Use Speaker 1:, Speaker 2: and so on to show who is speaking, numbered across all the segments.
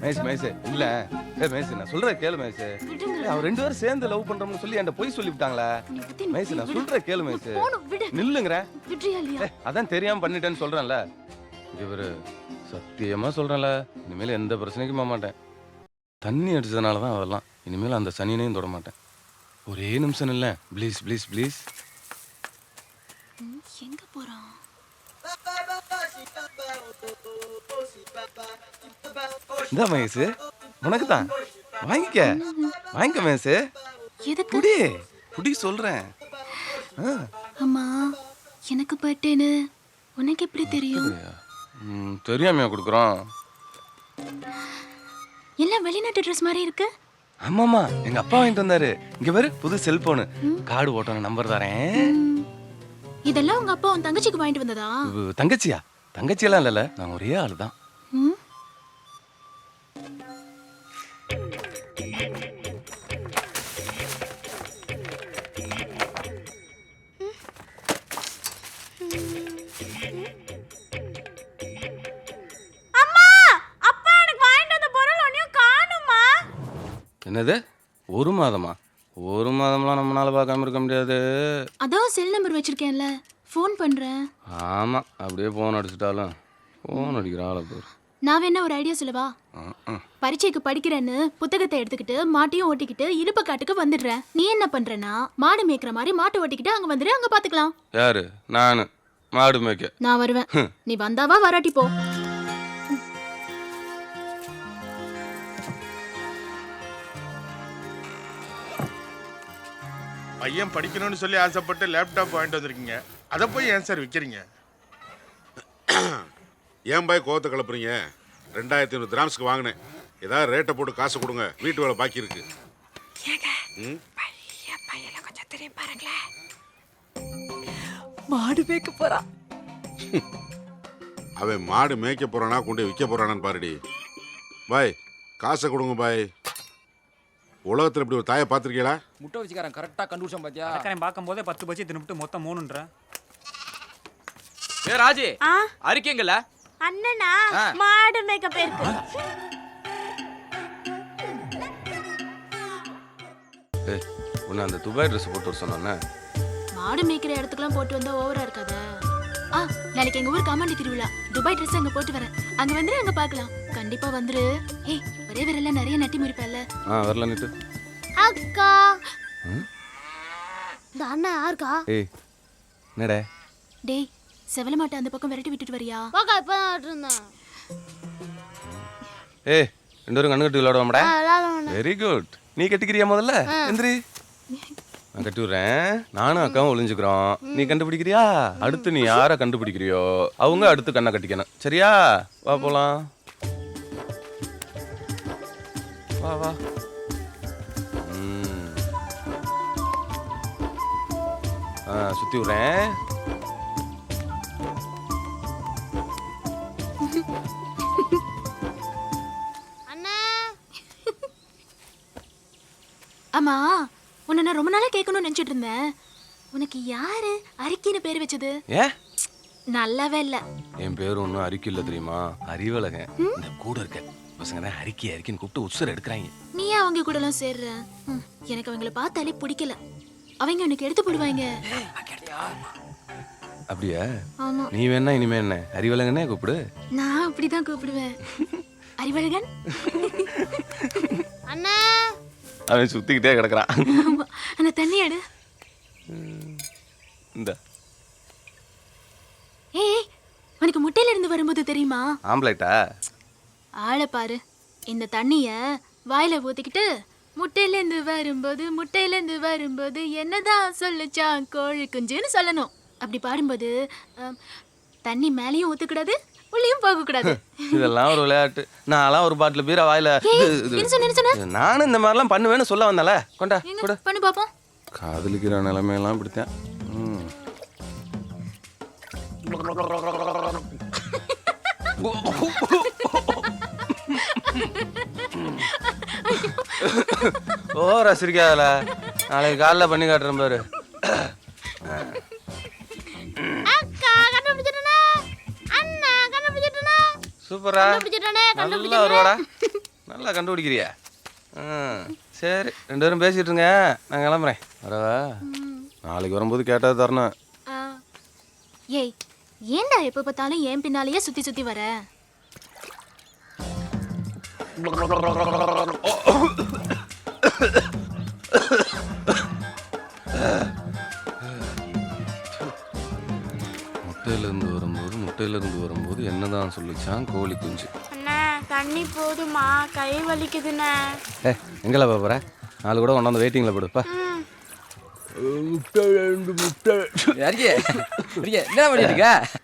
Speaker 1: Maize maize இல்ல maize நான் சொல்ற கேளு மேய்ஸ் அவர் 2 பேரும் சேர்ந்து லவ் பண்றோம்னு சொல்லி என்கிட்ட போய் சொல்லிவிட்டாங்களே மேய்ஸ் நான் சொல்ற கேளு மேய்ஸ் நில்லுங்கற அதான் தெரியாம பண்ணிட்டேன்னு சொல்றேன்ல இவரு சத்தியமா சொல்றேன்ல இனிமேல் எந்த பிரச்சனைக்கும் போக மாட்டேன் தண்ணி அடிச்சதுனால தான் அதெல்லாம் இனிமேல் அந்த சனியனையும் தொட மாட்டேன் ஒரே நிமிஷம் இல்ல ப்ளீஸ் ப்ளீஸ் ப்ளீஸ்
Speaker 2: எங்க போறான்
Speaker 1: இந்த மகேஷ் உனக்கு தான் வாங்கிக்க மகேஷ்
Speaker 2: எதுக்கு
Speaker 1: குடி குடி சொல்றேன்
Speaker 2: அம்மா எனக்கு பட்டேன்னு உனக்கு எப்படி தெரியும்
Speaker 1: தெரியாமையா கொடுக்குறோம்
Speaker 2: எல்லாம் வெளிநாட்டு ட்ரெஸ் மாதிரி இருக்கு
Speaker 1: ஆமாமா எங்க அப்பா வாங்கிட்டு வந்தாரு இங்க பாரு புது செல்போனு கார்டு ஓட்டணும் நம்பர் தரேன்
Speaker 2: இதெல்லாம் உங்க அப்பா உன் தங்கச்சிக்கு வாங்கிட்டு வந்ததா
Speaker 1: தங்கச்சியா தங்கச்சியெல்லாம் இல்லல நான் ஒரே ஆளு தான் என்னது ஒரு மாதமா ஒரு மாதம்லாம் நம்மளால பார்க்காம இருக்க முடியாது
Speaker 2: அதான் செல் நம்பர் வச்சிருக்கேன்ல ஃபோன் பண்றேன்
Speaker 1: ஆமா அப்படியே போன் அடிச்சிட்டாலும் போன் அடிக்கிற ஆளை பேர்
Speaker 2: நான் வேணா ஒரு ஐடியா சொல்லவா பரீட்சைக்கு படிக்கிறேன்னு புத்தகத்தை எடுத்துக்கிட்டு மாட்டையும் ஓட்டிக்கிட்டு இடுப்ப காட்டுக்கு வந்துடுறேன் நீ என்ன பண்றேன்னா மாடு மேய்க்கிற மாதிரி மாட்டை ஓட்டிக்கிட்டு அங்க வந்துரு அங்க பாத்துக்கலாம்
Speaker 1: யாரு நானு மாடு மேய்க்க
Speaker 2: நான் வருவேன் நீ வந்தாவா வராட்டி போ
Speaker 3: பையன் படிக்கணும்னு சொல்லி ஆசைப்பட்டு லேப்டாப் வாங்கிட்டு வந்திருக்கீங்க அதை போய் ஏன் சார் விற்கிறீங்க
Speaker 4: ஏன் பாய் கோவத்தை கிளப்புறீங்க 2500 கிராம்ஸ்க்கு வாங்கினேன் ஏதாவது ரேட்டை போட்டு காசு கொடுங்க வீட்டு வேலை பாக்கி இருக்கு
Speaker 5: மாடு மேய்க்க போறான்
Speaker 4: அவன் மாடு மேய்க்க போறானா கொண்டு விற்க போறானான்னு பாருடி பாய் காசை கொடுங்க பாய் உலகத்தில் இப்படி ஒரு தாயை பார்த்துருக்கீங்களா
Speaker 6: முட்டை வச்சுக்காரன் கரெக்டாக கண்டுபிடிச்சான் பாத்தியா
Speaker 7: அக்கறேன் பார்க்கும்போதே 10 பஜ்ஜி தின்னுட்டு மொத்தம் 3ன்ற
Speaker 6: ஏ ராஜி அறிக்கீங்கல்ல
Speaker 8: அண்ணனா மாடு மேய்க்க போயிருக்கு
Speaker 1: உன்னை அந்த துபாய் ட்ரெஸ் போட்டு வர சொன்னானே
Speaker 2: மாடு மேய்க்கிற இடத்துக்குலாம் போட்டு வந்தா ஓவரா இருக்காதா நாளைக்கு எங்க ஊர் காமாண்டி திருவிழா துபாய் ட்ரெஸ் அங்க போட்டு வரேன் அங்க வந்துரு அங்க பார்க்கலாம் கண்டிப்பா வந்துரு ஏய் ஒரே விரல்ல நிறைய நட்டி முறிப்பல்ல
Speaker 1: வரல நிட்டு
Speaker 8: அக்கா இந்த அண்ணா யாருக்கா
Speaker 1: ஏய் என்னடா
Speaker 2: டேய் செவல மாட்டை அந்த பக்கம் விரட்டி விட்டுட்டு வரியா
Speaker 8: போக்கா இப்பதான் இருந்தேன்
Speaker 1: ஏய் 2 பேரும் கண்ணு கட்டி விளையாடுவாமடா வெரி குட் நீ கட்டிக்கிறியா முதல்ல எந்திரி நான் கட்டி விடுறேன் நானும் அக்காவும் ஒளிஞ்சுக்கிறோம் நீ கண்டுபிடிக்கிறியா அடுத்து நீ யாரை கண்டுபிடிக்கிறியோ அவங்க அடுத்து கண்ணை கட்டிக்கணும் சரியா வா போலாம் வா வா சுத்தி விடுறேன்
Speaker 2: ஆமா உன்னை நான் ரொம்ப நாளா கேட்கணும்னு நினைச்சிட்டு இருந்தேன் உனக்கு யாரு அரிக்கின்னு பேர் வச்சது
Speaker 1: ஏன்
Speaker 2: நல்லாவே இல்ல
Speaker 1: என் பேர் ஒன்றும் அரிக்கி இல்லை தெரியுமா அறிவழகன் இந்த கூட இருக்க பசங்க தான் அரிக்கின்னு கூப்பிட்டு உசுர எடுக்கிறாங்க
Speaker 2: நீ அவங்க கூட எல்லாம் சேர்ற எனக்கு அவங்கள பார்த்தாலே பிடிக்கல அவங்க உனக்கு எடுத்து போடுவாங்க
Speaker 1: அப்படியா
Speaker 2: ஆமா
Speaker 1: நீ வேணா இனிமே என்ன அறிவழகனே கூப்பிடு
Speaker 2: நான் அப்படிதான் கூப்பிடுவேன் அறிவழகன்
Speaker 8: அண்ணா
Speaker 1: அவன் சுத்திக்கிட்டே கிடக்குறான்
Speaker 2: அந்த தண்ணி எடு
Speaker 1: இந்த
Speaker 2: ஏய் உனக்கு முட்டையில இருந்து வரும்போது தெரியுமா
Speaker 1: ஆம்பளைட்டா
Speaker 2: ஆளை பாரு இந்த தண்ணிய வாயில ஊத்திக்கிட்டு முட்டையில இருந்து வரும்போது என்னதான் சொல்லுச்சான் கோழி குஞ்சுன்னு சொல்லணும் அப்படி பாடும்போது தண்ணி மேலேயும் ஊத்தக்கூடாது உள்ளேயும் போக கூடாது
Speaker 1: இதெல்லாம் ஒரு விளையாட்டு நான்லாம் ஒரு பாட்டில் பீரா வாயில நானும் இந்த மாதிரிலாம் பண்ணுவேன்னு சொல்ல வந்தால கொண்டா கூட
Speaker 2: பண்ணி பாப்போம்
Speaker 1: காதலிக்கிற நிலைமையெல்லாம் இப்படித்தான் ஓரா சிரிக்காதல நாளைக்கு காலைல பண்ணி காட்டுறேன் பாரு சூப்பரா நல்லா வருவாடா நல்லா கண்டுபிடிக்கிறியா? சரி, 2 பேரும் பேசிட்டு இருங்க, நான் கிளம்புறேன். வரவா? நாளைக்கு வரும்போது கேட்டது தரணும்.
Speaker 2: ஏய், ஏன்டா எப்ப பார்த்தாலும் என் பின்னாலேயே சுத்தி சுத்தி வர?
Speaker 1: முட்டையிலிருந்து வரும்போது என்னதான் சொல்லிச்சான் கோழி குஞ்சு.
Speaker 8: அண்ணா தண்ணி போதுமா? கை வலிக்குதுண்ணே.
Speaker 1: எங்கள பாப்பற 4 கூட கொண்டாந்து வெயிட்டிங்ல போடுப்பா.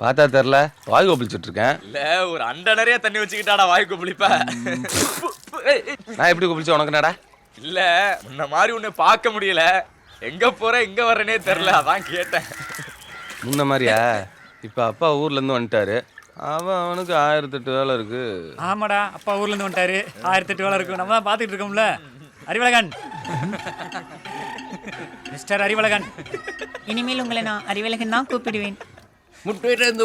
Speaker 1: பார்த்தா தெரியல, வாய் கொப்பளிச்சுட்டு இருக்கேன்.
Speaker 6: இல்ல ஒரு அண்டை நிறைய தண்ணி வச்சுக்கிட்டாடா வாய் கொப்பளிப்ப.
Speaker 1: நான் எப்படி கொப்பளிச்சேன் உனக்கு என்னடா?
Speaker 6: இல்ல முன்ன மாதிரி உன்னை பார்க்க முடியல, எங்க போற எங்க வர்றனே தெரியல, அதான் கேட்டேன்.
Speaker 1: முன்ன மாதிரியா? இப்ப அப்பா ஊர்ல இருந்து வந்துட்டாரு, அவனுக்கு 1008 வேலை இருக்கு.
Speaker 7: ஆமாடா, அப்பா ஊர்ல இருந்து வந்துட்டாரு, 1008 வேலை இருக்கு. நம்ம தான் பாத்துட்டு இருக்கோம்ல. அறிவழகன், மிஸ்டர் அறிவழகன்,
Speaker 5: இனிமேல் உங்களை நான் அறிவழகன் தான் கூப்பிடுவேன்.
Speaker 6: முட்டையிலிருந்து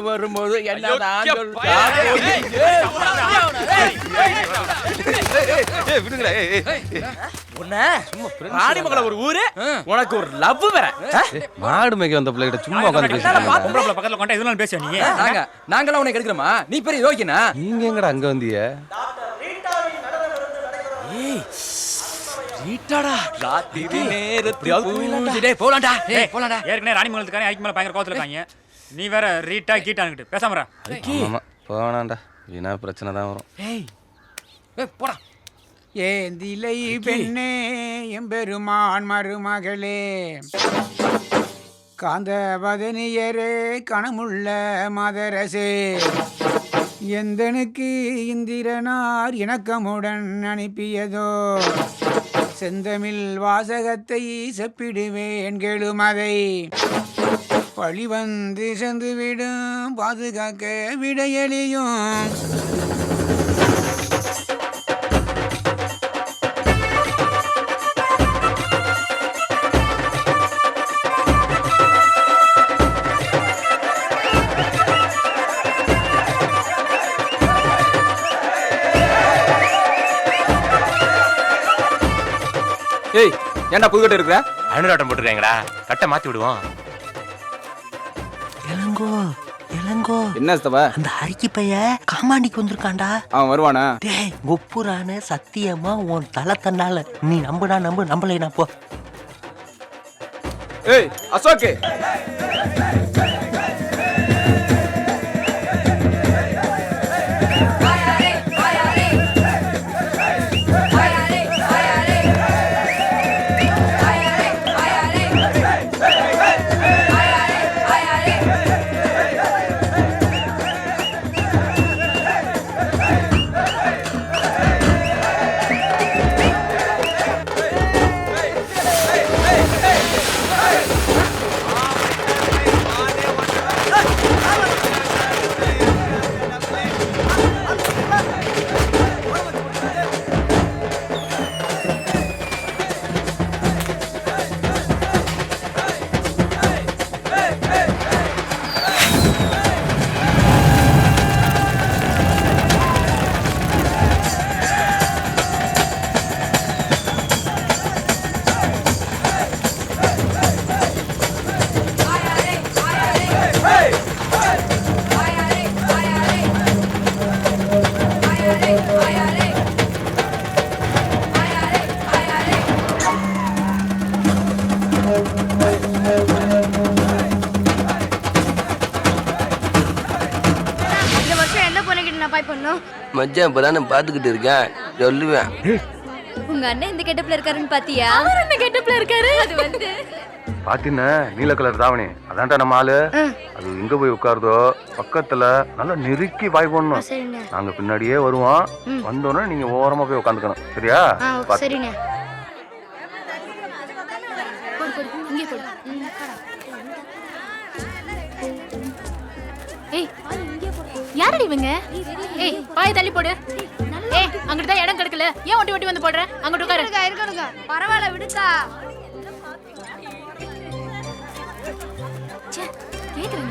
Speaker 6: வரும்போது என்னதான் ராணிமங்கல ஒரு ஊரு, உனக்கு ஒரு லவ் வேற.
Speaker 1: மாடு மேய்க்க வந்த பிள்ளைகிட்ட சும்மா உட்காந்து பேசிட்டு
Speaker 7: பக்கத்துல கொண்டா இதெல்லாம் பேசுவ நீ?
Speaker 6: நாங்களாம் உனக்கு எடுக்கிறோமா? நீ பெரிய யோகினா?
Speaker 1: நீங்க எங்கடா அங்க வந்தீங்க?
Speaker 7: ஏற்கனவே ராணிமங்கலத்துக்காரன் ஐக்கு மேல பயங்கர கோவத்துல இருக்காங்க. நீ வேற ரீட்டா கீட்டான்னுட்டு பேசாம இரு.
Speaker 1: ஆமா, போனான்டா, வீணா பிரச்சனை தான் வரும்.
Speaker 6: போடா.
Speaker 9: ஏந்திலை பெண்ணே எம்பெருமான் மருமகளே, காந்தவதனியரே கணமுள்ள மதரசே, எந்தனுக்கு இந்திரனார் இணக்கமுடன் அனுப்பியதோ, செந்தமிழ் வாசகத்தை செப்பிடுவேன் கெழுமதை, பழிவந்து சென்றுவிடும் பாதுகாக்க விடையளியும்.
Speaker 6: ஏய், ஏன்டா புதுக்கட்டை இருக்கிற?
Speaker 1: அனுராட்டம் போட்டுருக்கீங்கடா, கட்டை மாத்தி விடுவோம்.
Speaker 5: இளங்கோ இளங்கோ,
Speaker 6: என்ன ஸ்தவ?
Speaker 5: அந்த அரிக்கி பைய காமாண்டிக்கு வந்திருக்கான்டா.
Speaker 6: அவன் வருவானா?
Speaker 5: டேய், ஒப்புரான சத்தியமா உன் தலை தன்னால நீ நம்புடா, நம்பலைனா போ.
Speaker 6: ஏய் அசோக்,
Speaker 10: மச்சான் இப்பதான் நான் பாத்துக்கிட்டு இருக்கேன், சொல்லுவேன்.
Speaker 8: உங்க அண்ணன் இந்த கெட்டப்ல இருக்காருன்னு பாத்தியா?
Speaker 2: அவர் இந்த கெட்டப்ல இருக்காரு.
Speaker 8: அது வந்து
Speaker 1: பாத்தீங்கன்னா நீல கலர் தாவணி, அதான்டா நம்ம ஆளு. அது எங்க போய் உட்காருதோ பக்கத்துல நல்லா நெருக்கி வாய் போடணும். நாங்க பின்னாடியே வருவோம், வந்தோன்னா நீங்க ஓரமா போய் உட்காந்துக்கணும், சரியா?
Speaker 8: சரிண்ணே.
Speaker 2: இங்கே போடு. ஏய், யாரடி இவங்க? ஏய், பாய் தள்ளி போடு. ஏய், அங்கிட்டு தான் இடம் கிடக்கல, ஏன் ஒட்டி ஒட்டி வந்து போடுற? அங்கிட்டு உட்காரு.
Speaker 8: இருக்கணுங்க, பரவாயில்ல விடுக்கா.
Speaker 2: கேக்குறேன்.